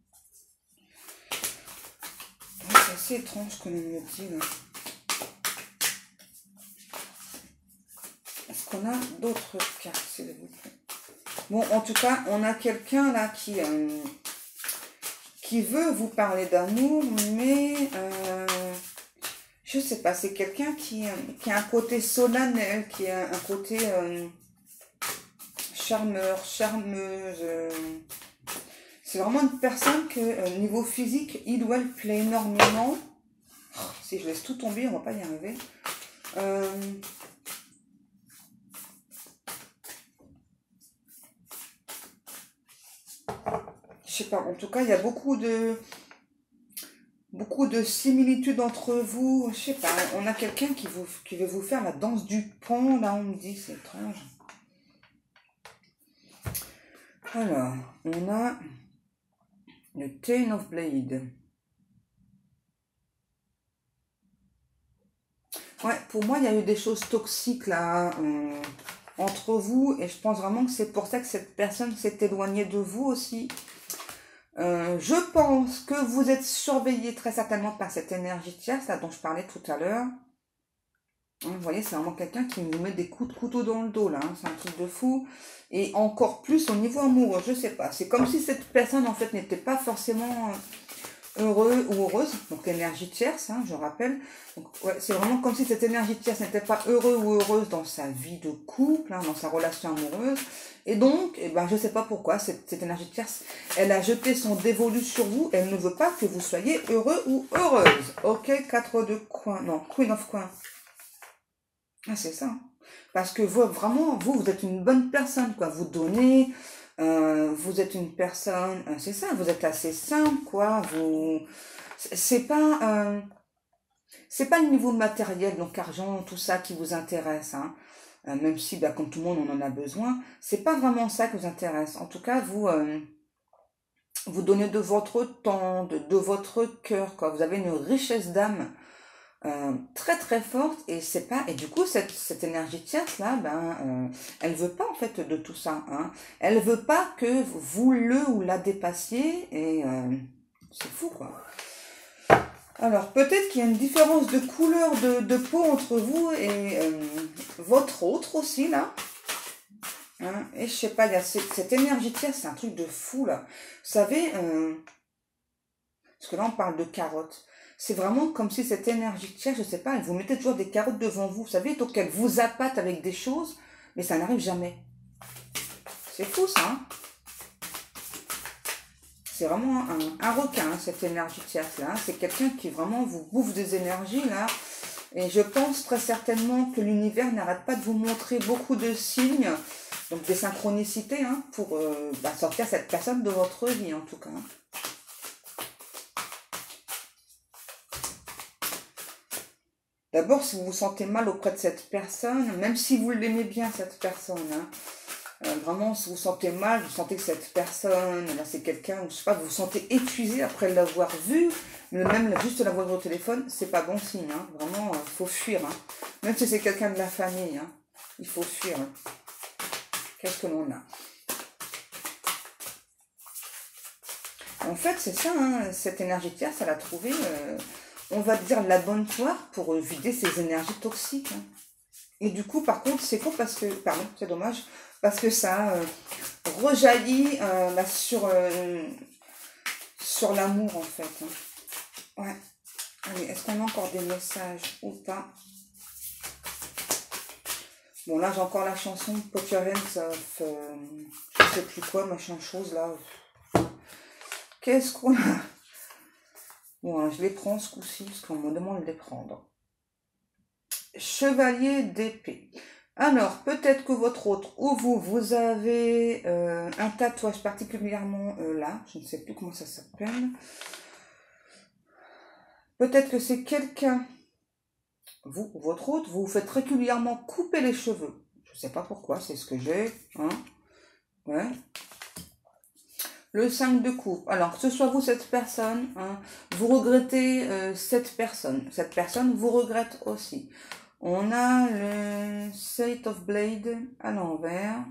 c'est assez étrange que l'on me dit, là. Est-ce qu'on a d'autres cartes, s'il vous plaît? Bon, en tout cas, on a quelqu'un là qui veut vous parler d'amour, mais je sais pas, c'est quelqu'un qui a un côté solennel, qui a un côté charmeur, charmeuse. C'est vraiment une personne que, niveau physique, il ou elle plaît énormément. Oh, si je laisse tout tomber, on va pas y arriver. Je sais pas, en tout cas, il y a beaucoup de similitudes entre vous. Je sais pas, on a quelqu'un qui veut vous faire la danse du pont, là, on me dit, c'est étrange. Alors, on a le Ten of Blade. Ouais, pour moi, il y a eu des choses toxiques là entre vous et je pense vraiment que c'est pour ça que cette personne s'est éloignée de vous aussi. Je pense que vous êtes surveillé très certainement par cette énergie tierce là dont je parlais tout à l'heure. Vous voyez, c'est vraiment quelqu'un qui nous met des coups de couteau dans le dos là, hein, c'est un truc de fou. Et encore plus au niveau amoureux, je sais pas. C'est comme si cette personne en fait n'était pas forcément heureux ou heureuse, donc l'énergie tierce, hein, je rappelle. Donc, ouais, c'est vraiment comme si cette énergie tierce n'était pas heureux ou heureuse dans sa vie de couple, hein, dans sa relation amoureuse. Et donc, eh ben, je sais pas pourquoi, cette énergie tierce, elle a jeté son dévolu sur vous, elle ne veut pas que vous soyez heureux ou heureuse. Ok, 4 de coin, non, Queen of Coin. Ah, c'est ça. Parce que vous, vraiment, vous êtes une bonne personne, quoi. Vous donnez, vous êtes une personne, c'est ça, vous êtes assez simple, quoi. C'est pas, c'est pas le niveau matériel, donc argent, tout ça qui vous intéresse, hein. Même si, bah, comme tout le monde, on en a besoin. C'est pas vraiment ça qui vous intéresse. En tout cas, vous donnez de votre temps, de votre cœur, quoi. Vous avez une richesse d'âme très très forte et c'est pas et du coup cette énergie tierce là elle veut pas en fait de tout ça, hein. Elle veut pas que vous le ou la dépassiez et c'est fou quoi. Alors peut-être qu'il y a une différence de couleur de peau entre vous et votre autre aussi là, hein. Et je sais pas, il y a cette énergie tierce, c'est un truc de fou là, vous savez, parce que là on parle de carottes. C'est vraiment comme si cette énergie tierce, je sais pas, elle vous mettait toujours des carottes devant vous, vous savez, donc elle vous appâte avec des choses, mais ça n'arrive jamais. C'est fou ça, hein. C'est vraiment un requin, hein, cette énergie tierce là. C'est quelqu'un qui vraiment vous bouffe des énergies là. Et je pense très certainement que l'univers n'arrête pas de vous montrer beaucoup de signes, donc des synchronicités, hein, pour sortir cette personne de votre vie en tout cas, hein. D'abord, si vous vous sentez mal auprès de cette personne, même si vous l'aimez bien, cette personne, hein, vraiment, si vous vous sentez mal, vous sentez que cette personne, là, c'est quelqu'un, je sais pas, vous vous sentez épuisé après l'avoir vu, mais même juste l'avoir au téléphone, c'est pas bon signe, hein. Vraiment, il faut fuir, hein. Même si c'est quelqu'un de la famille, hein, il faut fuir, hein. Qu'est-ce que l'on a? En fait, c'est ça, hein, cette énergie tierce, elle a trouvé... on va dire la bonne poire pour vider ces énergies toxiques, hein. Et du coup, par contre, c'est con parce que, pardon, c'est dommage, parce que ça rejaillit sur l'amour en fait, hein. Ouais. Allez, est-ce qu'on a encore des messages ou pas? Bon, là, j'ai encore la chanson Put Your Hands of, je sais plus quoi, machin chose là. Qu'est-ce qu'on a? Bon, je les prends ce coup-ci, parce qu'on me demande de les prendre. Chevalier d'épée. Alors, peut-être que votre autre, ou vous avez un tatouage particulièrement là, je ne sais plus comment ça s'appelle. Peut-être que c'est quelqu'un, vous ou votre autre, vous vous faites régulièrement couper les cheveux. Je ne sais pas pourquoi, c'est ce que j'ai, hein. Ouais. Le 5 de coupe. Alors, que ce soit vous, cette personne, hein, vous regrettez cette personne. Cette personne vous regrette aussi. On a le Eight of Blade à l'envers.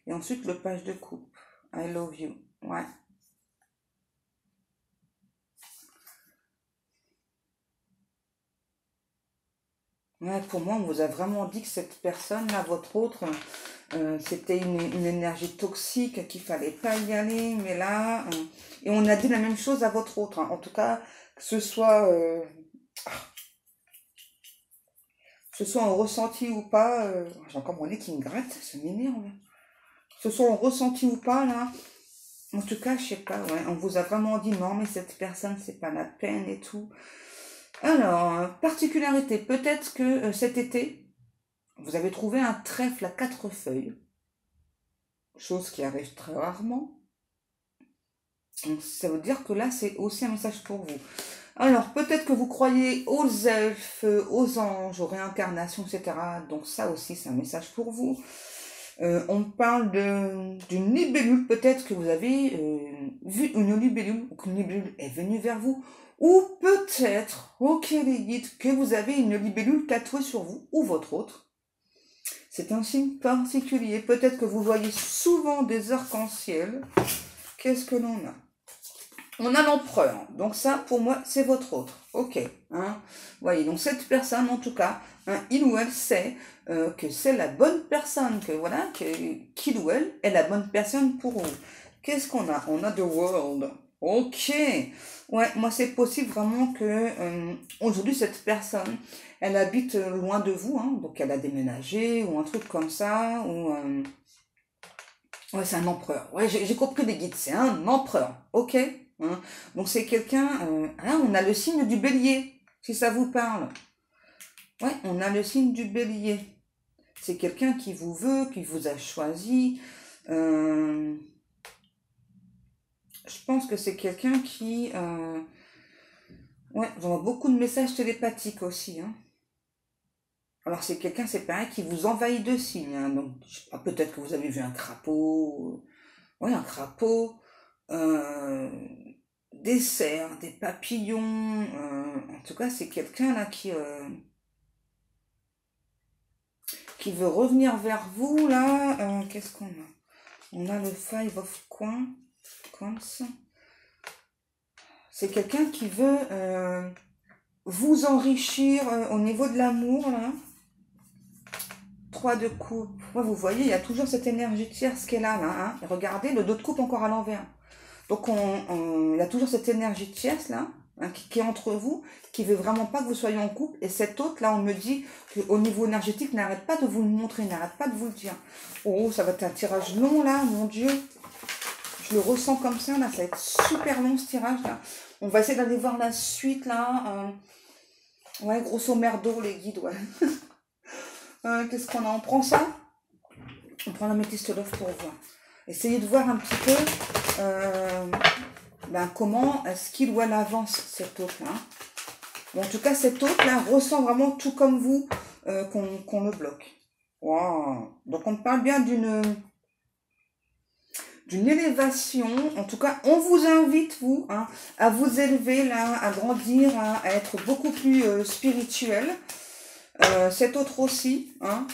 Et ensuite, le page de coupe. I love you. Ouais. Ouais, pour moi, on vous a vraiment dit que cette personne-là, votre autre, c'était une énergie toxique, qu'il fallait pas y aller, mais là, et on a dit la même chose à votre autre, hein. En tout cas, que ce soit en ressenti ou pas, j'ai encore mon nez qui me gratte, ça m'énerve. Que ce soit en ressenti ou pas, là, en tout cas, je sais pas, ouais, on vous a vraiment dit non, mais cette personne, c'est pas la peine et tout. Alors, particularité, peut-être que cet été, vous avez trouvé un trèfle à 4 feuilles, chose qui arrive très rarement. Donc, ça veut dire que là, c'est aussi un message pour vous. Alors, peut-être que vous croyez aux elfes, aux anges, aux réincarnations, etc. Donc, ça aussi, c'est un message pour vous. On parle d'une libellule, peut-être que vous avez vu une libellule, ou qu'une libellule est venue vers vous, ou peut-être, ok les guides, que vous avez une libellule tatouée sur vous, ou votre autre. C'est un signe particulier. Peut-être que vous voyez souvent des arcs-en-ciel. Qu'est-ce que l'on a? On a l'empereur. Donc ça, pour moi, c'est votre autre. Ok. Hein. Voyez, donc cette personne, en tout cas, il ou elle sait que c'est la bonne personne, que voilà, qu'il ou elle est la bonne personne pour vous. Qu'est-ce qu'on a? On a The World. Ok. Ouais, moi, c'est possible vraiment que aujourd'hui, cette personne, elle habite loin de vous, hein, donc elle a déménagé ou un truc comme ça, ou... ouais, c'est un empereur. Ouais, j'ai compris les guides, c'est un empereur. Ok. Hein. Donc c'est quelqu'un... là, on a le signe du bélier, si ça vous parle. Ouais, on a le signe du bélier. C'est quelqu'un qui vous veut, qui vous a choisi. Je pense que c'est quelqu'un qui... ouais, on a beaucoup de messages télépathiques aussi. Hein. Alors c'est quelqu'un, c'est pareil, qui vous envahit de signes. Hein. Donc peut-être que vous avez vu un crapaud. Ouais, un crapaud. Des cerfs, des papillons. En tout cas, c'est quelqu'un là qui veut revenir vers vous là. Qu'est-ce qu'on a? On a le Five of Coins. C'est quelqu'un qui veut vous enrichir au niveau de l'amour là. 3 de coupe. Ouais, vous voyez, il y a toujours cette énergie tierce qui est là. Hein. Regardez, le dos de coupe encore à l'envers. Donc, il y a toujours cette énergie tierce, là, hein, qui est entre vous, qui veut vraiment pas que vous soyez en couple. Et cet autre, là, on me dit qu'au niveau énergétique, n'arrête pas de vous le montrer, n'arrête pas de vous le dire. Oh, ça va être un tirage long, là, mon Dieu. Je le ressens comme ça, là, ça va être super long, ce tirage-là. On va essayer d'aller voir la suite, là. Ouais, grosso merdo, les guides, ouais. Qu'est-ce qu'on a? On prend ça? On prend la métiste d'off pour voir. Essayez de voir un petit peu comment est-ce qu'il ou elle avance, cet autre-là. Bon, en tout cas, cet autre-là ressent vraiment tout comme vous qu'on le bloque. Wow. Donc, on parle bien d'une élévation. En tout cas, on vous invite, vous, hein, à vous élever, là, à grandir, à être beaucoup plus spirituel. Cet autre aussi, hein.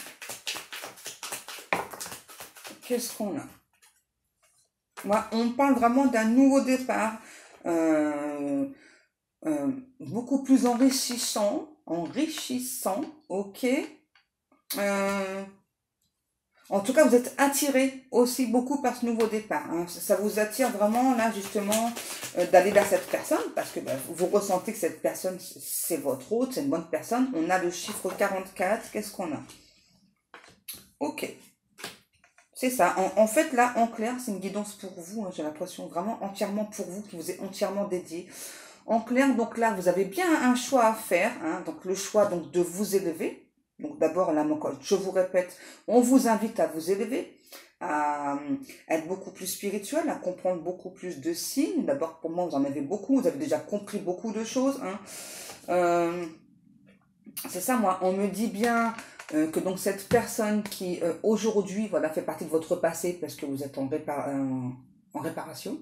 Qu'est-ce qu'on a? Ouais, on parle vraiment d'un nouveau départ, beaucoup plus enrichissant, ok. En tout cas, vous êtes attiré aussi beaucoup par ce nouveau départ. Hein. Ça vous attire vraiment, là, justement, d'aller vers cette personne, parce que vous ressentez que cette personne, c'est votre autre, c'est une bonne personne. On a le chiffre 44, qu'est-ce qu'on a? Ok. C'est ça. En fait, là, en clair, c'est une guidance pour vous. Hein, j'ai l'impression vraiment entièrement pour vous, qui vous est entièrement dédié. En clair, donc là, vous avez bien un choix à faire. Hein, donc, le choix donc de vous élever. Donc, d'abord, là, je vous répète, on vous invite à vous élever, à être beaucoup plus spirituel, à comprendre beaucoup plus de signes. D'abord, pour moi, vous en avez beaucoup. Vous avez déjà compris beaucoup de choses. Hein. C'est ça, moi, on me dit bien... que donc cette personne qui aujourd'hui voilà fait partie de votre passé parce que vous êtes en réparation.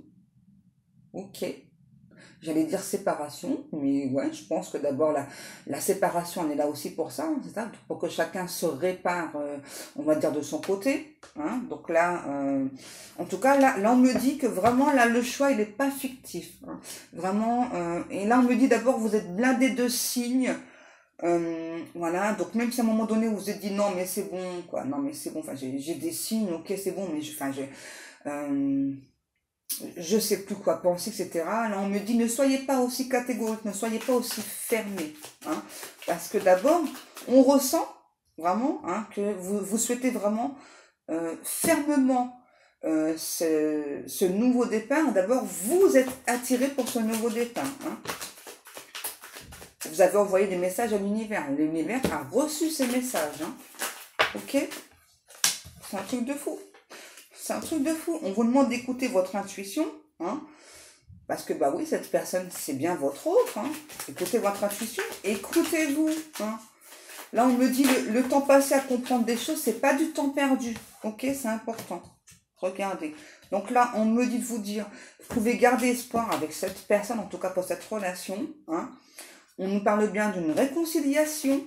Ok. J'allais dire séparation, mais ouais, je pense que d'abord la séparation elle est là aussi pour ça, hein, c'est ça, pour que chacun se répare, on va dire de son côté. Hein, donc là, en tout cas là on me dit que vraiment là le choix il n'est pas fictif. Hein, vraiment, et là on me dit d'abord vous êtes blindé de signes. Voilà, donc même si à un moment donné vous vous êtes dit non mais c'est bon, quoi, non mais c'est bon, enfin j'ai des signes, ok c'est bon, mais je sais plus quoi penser, etc. Là on me dit ne soyez pas aussi catégorique, ne soyez pas aussi fermé, hein, parce que d'abord on ressent vraiment hein, que vous souhaitez vraiment fermement ce nouveau départ. D'abord vous êtes attiré pour ce nouveau départ, hein. Vous avez envoyé des messages à l'univers. L'univers a reçu ces messages. Hein. Ok? C'est un truc de fou. C'est un truc de fou. On vous demande d'écouter votre intuition. Hein, parce que, bah oui, cette personne, c'est bien votre autre. Hein. Écoutez votre intuition. Écoutez-vous. Hein. Là, on me dit le temps passé à comprendre des choses, c'est pas du temps perdu. Ok? C'est important. Regardez. Donc là, on me dit de vous dire, vous pouvez garder espoir avec cette personne, en tout cas pour cette relation. Hein. On nous parle bien d'une réconciliation.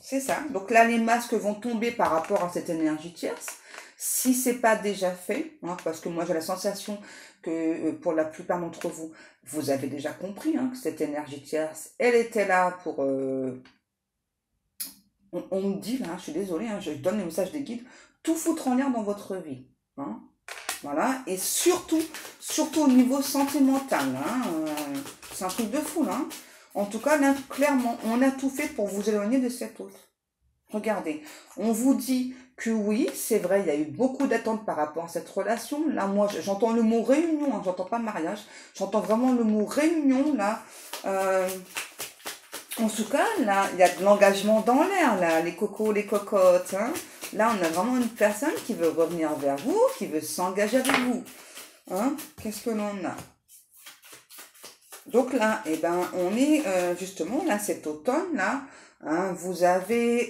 C'est ça. Donc là, les masques vont tomber par rapport à cette énergie tierce. Si ce n'est pas déjà fait, hein, parce que moi j'ai la sensation que pour la plupart d'entre vous, vous avez déjà compris hein, que cette énergie tierce, elle était là pour... on me dit, là, je suis désolée, hein, je donne le message des guides, tout foutre en l'air dans votre vie. Hein. Voilà, et surtout au niveau sentimental, hein, c'est un truc de fou, là. Hein. En tout cas, là, clairement, on a tout fait pour vous éloigner de cet autre. Regardez, on vous dit que oui, c'est vrai, il y a eu beaucoup d'attentes par rapport à cette relation. Là, moi, j'entends le mot réunion, hein, j'entends pas mariage, j'entends vraiment le mot réunion, là. En tout cas, là, il y a de l'engagement dans l'air, là, les cocos, les cocottes, hein. Là, on a vraiment une personne qui veut revenir vers vous, qui veut s'engager avec vous. Hein? Qu'est-ce que l'on a? Donc là, eh ben, on est justement, là, cet automne, là, hein, vous avez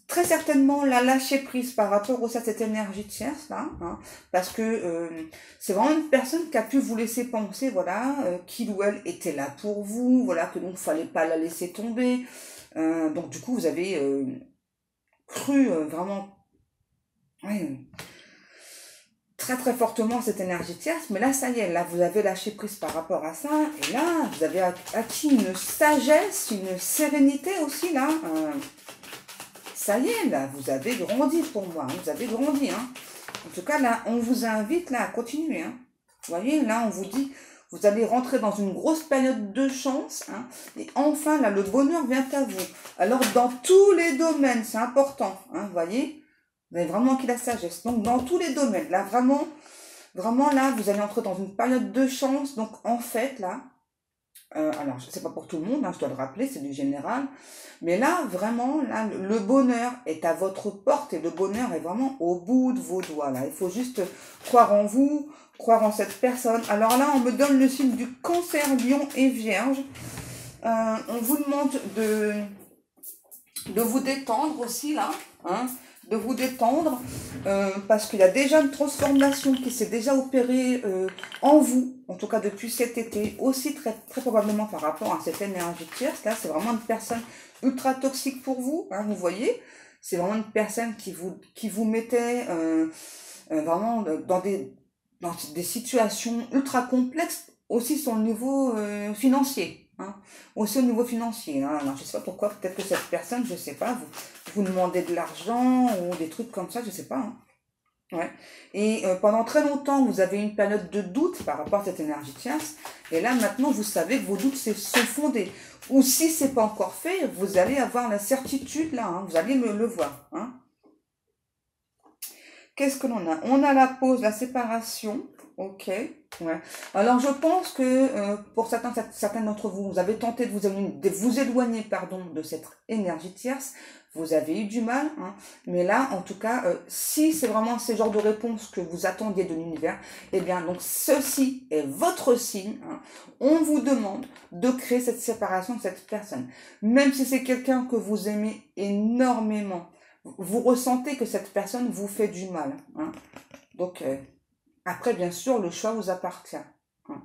très certainement la lâcher prise par rapport à cette énergie tierce, là, hein, parce que c'est vraiment une personne qui a pu vous laisser penser, voilà, qu'il ou elle était là pour vous, voilà, que donc il fallait pas la laisser tomber. Donc du coup, vous avez... cru vraiment ouais, très très fortement cette énergie tierce, mais là ça y est, là vous avez lâché prise par rapport à ça, et là vous avez acquis une sagesse, une sérénité aussi là, ça y est, là vous avez grandi pour moi, hein, vous avez grandi, hein. En tout cas là on vous invite là à continuer, hein. Vous voyez, là on vous dit, vous allez rentrer dans une grosse période de chance, hein, et enfin là le bonheur vient à vous. Alors dans tous les domaines, c'est important, hein, vous voyez, vous avez vraiment acquis la sagesse. Donc dans tous les domaines, là vraiment, vraiment là vous allez entrer dans une période de chance. Donc en fait là, alors c'est pas pour tout le monde, hein, je dois le rappeler, c'est du général, mais là vraiment là le bonheur est à votre porte et le bonheur est vraiment au bout de vos doigts là. Il faut juste croire en vous, croire en cette personne. Alors là on me donne le signe du Cancer, Lion et Vierge. On vous demande de vous détendre aussi là, hein, de vous détendre parce qu'il y a déjà une transformation qui s'est déjà opérée en vous, en tout cas depuis cet été, aussi très, très probablement par rapport à cette énergie tierce. Là, c'est vraiment une personne ultra toxique pour vous, hein, vous voyez, c'est vraiment une personne qui vous mettait vraiment dans des situations ultra complexes, aussi sur le niveau financier. Hein, aussi au niveau financier. Hein. Alors, je sais pas pourquoi, peut-être que cette personne, je sais pas, vous demandez de l'argent ou des trucs comme ça, je sais pas. Hein. Ouais. Et pendant très longtemps, vous avez une période de doute par rapport à cette énergie tierce. Et là, maintenant, vous savez que vos doutes sont fondés. Ou si c'est pas encore fait, vous allez avoir la certitude là. Hein, vous allez le voir. Hein. Qu'est-ce que l'on a? On a la pause, la séparation. Ok. Ouais. Alors je pense que pour certains d'entre vous, vous avez tenté de vous éloigner pardon, de cette énergie tierce. Vous avez eu du mal. Hein. Mais là, en tout cas, si c'est vraiment ce genre de réponse que vous attendiez de l'univers, eh bien, donc ceci est votre signe. Hein. On vous demande de créer cette séparation de cette personne. Même si c'est quelqu'un que vous aimez énormément, vous ressentez que cette personne vous fait du mal. Hein. Donc, après, bien sûr, le choix vous appartient. Hein.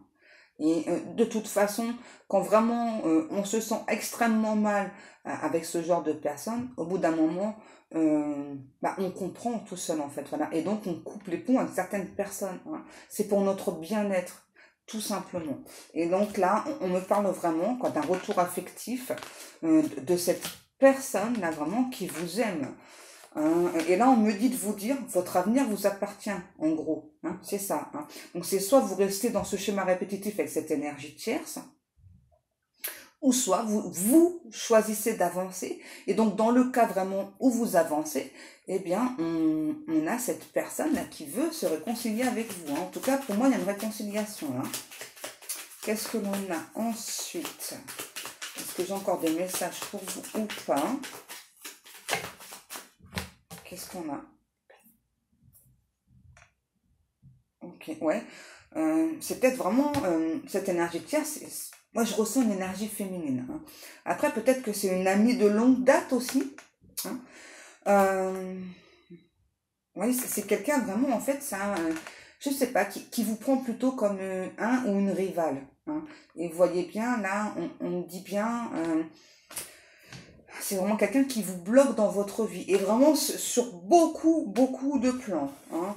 Et de toute façon, quand vraiment on se sent extrêmement mal avec ce genre de personnes, au bout d'un moment, on comprend tout seul en fait. Voilà. Et donc, on coupe les ponts avec certaines personnes. Hein. C'est pour notre bien-être. tout simplement. Et donc là, on me parle vraiment d'un retour affectif de cette personne-là vraiment qui vous aime. Hein. Et là, on me dit de vous dire, votre avenir vous appartient, en gros. Hein, c'est ça. Hein. Donc c'est soit vous restez dans ce schéma répétitif avec cette énergie tierce, ou soit vous choisissez d'avancer. Et donc, dans le cas vraiment où vous avancez, eh bien, on a cette personne-là qui veut se réconcilier avec vous. Hein. En tout cas, pour moi, il y a une réconciliation là. Qu'est-ce que l'on a ensuite? Est-ce que j'ai encore des messages pour vous ou pas? Qu'est-ce qu'on a? Ok, ouais. C'est peut-être vraiment cette énergie tierce. Moi, je ressens une énergie féminine. Hein. Après, peut-être que c'est une amie de longue date aussi. Hein. Oui, c'est quelqu'un vraiment, en fait, ça, je sais pas, qui vous prend plutôt comme un ou une rivale. Hein. Et vous voyez bien, là, on dit bien, c'est vraiment quelqu'un qui vous bloque dans votre vie. Et vraiment sur beaucoup, beaucoup de plans. Hein.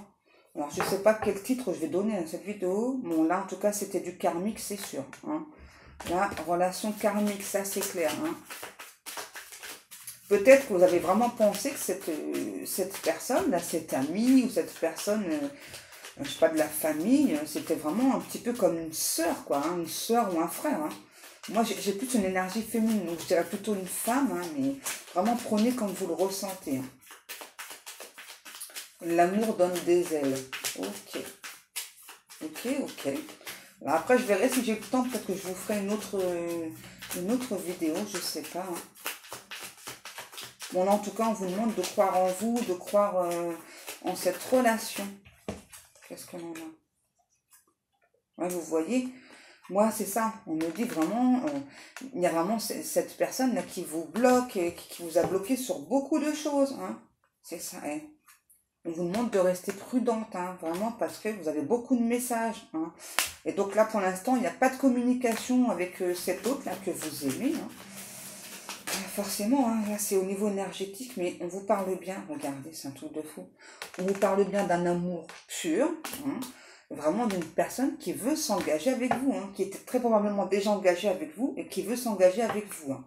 Alors, je sais pas quel titre je vais donner à cette vidéo. Bon, là, en tout cas, c'était du karmique, c'est sûr. Hein. La relation karmique, ça c'est clair. Hein. Peut-être que vous avez vraiment pensé que cette personne, là, cette amie ou cette personne, je sais pas, de la famille, c'était vraiment un petit peu comme une sœur, quoi, hein, une sœur ou un frère. Hein. Moi, j'ai plus une énergie féminine, donc je dirais plutôt une femme, hein, mais vraiment prenez comme vous le ressentez. Hein. L'amour donne des ailes. Ok. Ok, ok. Alors après, je verrai si j'ai le temps, peut-être que je vous ferai une autre vidéo, je sais pas. Hein. Bon, là, en tout cas, on vous demande de croire en vous, de croire en cette relation. Qu'est-ce qu'on en a? Ouais, vous voyez, moi, c'est ça. On me dit vraiment, il y a vraiment cette personne-là qui vous bloque, et qui vous a bloqué sur beaucoup de choses. Hein. C'est ça, hein. On vous demande de rester prudente, hein, vraiment, parce que vous avez beaucoup de messages. Hein. Et donc là, pour l'instant, il n'y a pas de communication avec cet autre-là que vous aimez. Hein. Forcément, hein, là, c'est au niveau énergétique, mais on vous parle bien. Regardez, c'est un truc de fou. On vous parle bien d'un amour pur, hein, vraiment d'une personne qui veut s'engager avec vous, hein, qui est très probablement déjà engagée avec vous et qui veut s'engager avec vous. Hein.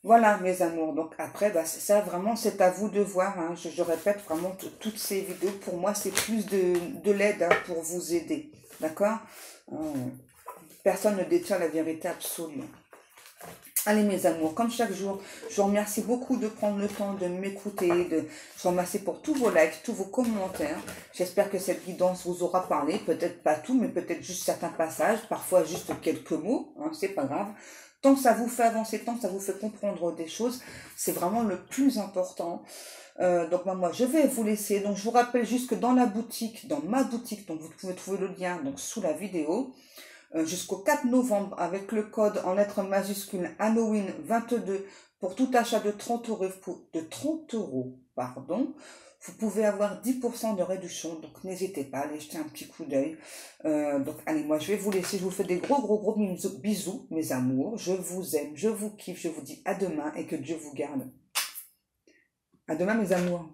Voilà, mes amours. Donc après, bah, ça, vraiment, c'est à vous de voir. Hein. Je répète vraiment toutes ces vidéos. Pour moi, c'est plus de l'aide, hein, pour vous aider. D'accord? Personne ne détient la vérité absolue. Allez, mes amours, comme chaque jour, je vous remercie beaucoup de prendre le temps de m'écouter. Je vous remercie pour tous vos likes, tous vos commentaires. J'espère que cette guidance vous aura parlé. Peut-être pas tout, mais peut-être juste certains passages. Parfois, juste quelques mots. Hein, c'est pas grave. Tant que ça vous fait avancer, tant que ça vous fait comprendre des choses, c'est vraiment le plus important. Donc moi, je vais vous laisser. Donc je vous rappelle juste que dans ma boutique, donc vous pouvez trouver le lien donc sous la vidéo, jusqu'au 4 novembre avec le code en lettres majuscules Halloween22 pour tout achat de 30 euros, pardon. Vous pouvez avoir 10% de réduction, donc n'hésitez pas à aller jeter un petit coup d'œil. Donc allez, moi je vais vous laisser, je vous fais des gros bisous, mes amours. Je vous aime, je vous kiffe, je vous dis à demain et que Dieu vous garde. À demain, mes amours.